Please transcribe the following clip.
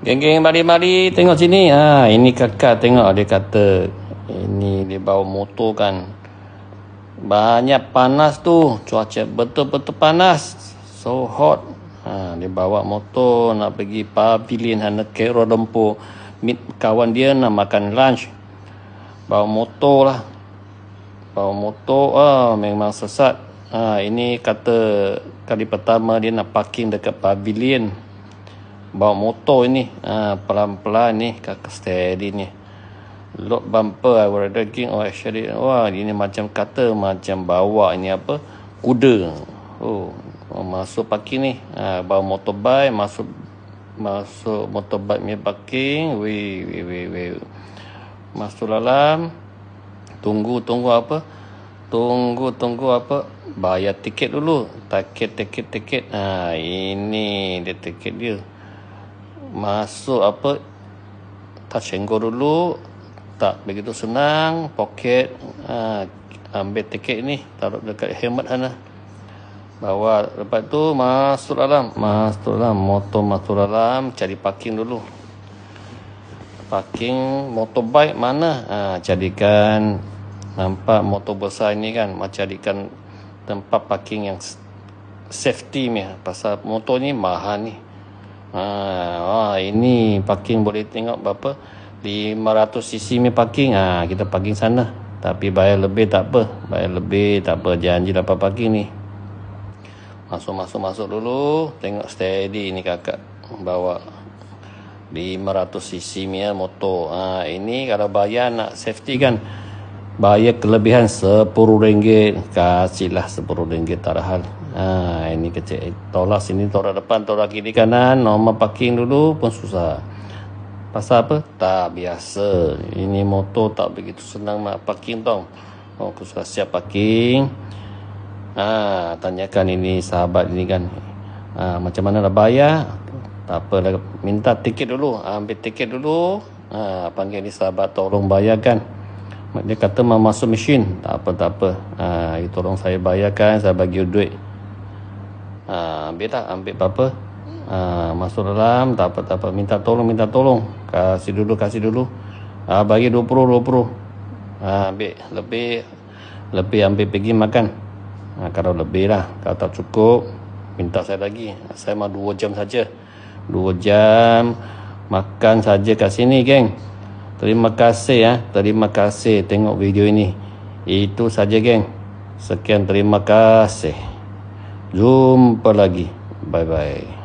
Geng-geng, mari-mari tengok sini. Ini kakak tengok, dia kata ini dia bawa motor kan. Banyak panas tu, cuaca betul-betul panas. So hot. Dia bawa motor nak pergi pavilion nak ke Kuala Lumpur. Meet kawan dia nak makan lunch. Bawa motor lah. Bawa motor, memang sesat. Ini kata kali pertama dia nak parking dekat pavilion. Bawa motor ini, pelan-pelan ni, kakak steady ni. Lock bumper, I was thinking, actually, wah, ini macam kata, macam bawa ini apa, kuda. Masuk parking ni, bawa motorbike, masuk motorbike punya parking, masuk dalam, tunggu apa, bayar tiket dulu, tiket. Ini dia tiket dia. Masuk apa, touch and go dulu, tak begitu senang, poket, ambil tiket ni, taruh dekat helmet sana, bawa, lepas tu masuk dalam, motor masuk dalam, cari parking dulu, parking motorbike mana, jadikan, nampak motor besar ni kan, carikan tempat parking yang safety ni, pasal motor ni mahal ni. Ini parking boleh tengok berapa, 500cc ni parking. Kita parking sana, tapi bayar lebih tak apa, janji dapat parking ni. Masuk dulu, tengok steady ni kakak bawa 500cc ni motor. Ini kalau bayar nak safety kan, bayar kelebihan RM10, kasihlah RM10, tak ada hal. Ini kecil, tolak sini, tolak depan, tolak kiri kanan, nombor parking dulu pun susah. Pasal apa? Tak biasa. Ini motor tak begitu senang nak parking tau. Aku sudah siap parking. Tanyakan ini sahabat ini kan, macam mana dah bayar? Tak apa, minta tiket dulu, ambil tiket dulu. Panggil ni sahabat, tolong bayarkan. Dia kata mau masuk mesin. Tak apa. Tolong saya bayarkan, saya bagi duit. Ambil apa-apa. Masuk dalam, tak apa. Minta tolong. Kasih dulu. Bagi 20. Ambil lebih ambil pergi makan. Kalau lebih lah, kalau tak cukup, minta saya lagi. Saya mau 2 jam saja. 2 jam makan saja kat sini, geng. Terima kasih tengok video ini. Itu saja, geng. Sekian, terima kasih. Jumpa lagi. Bye-bye.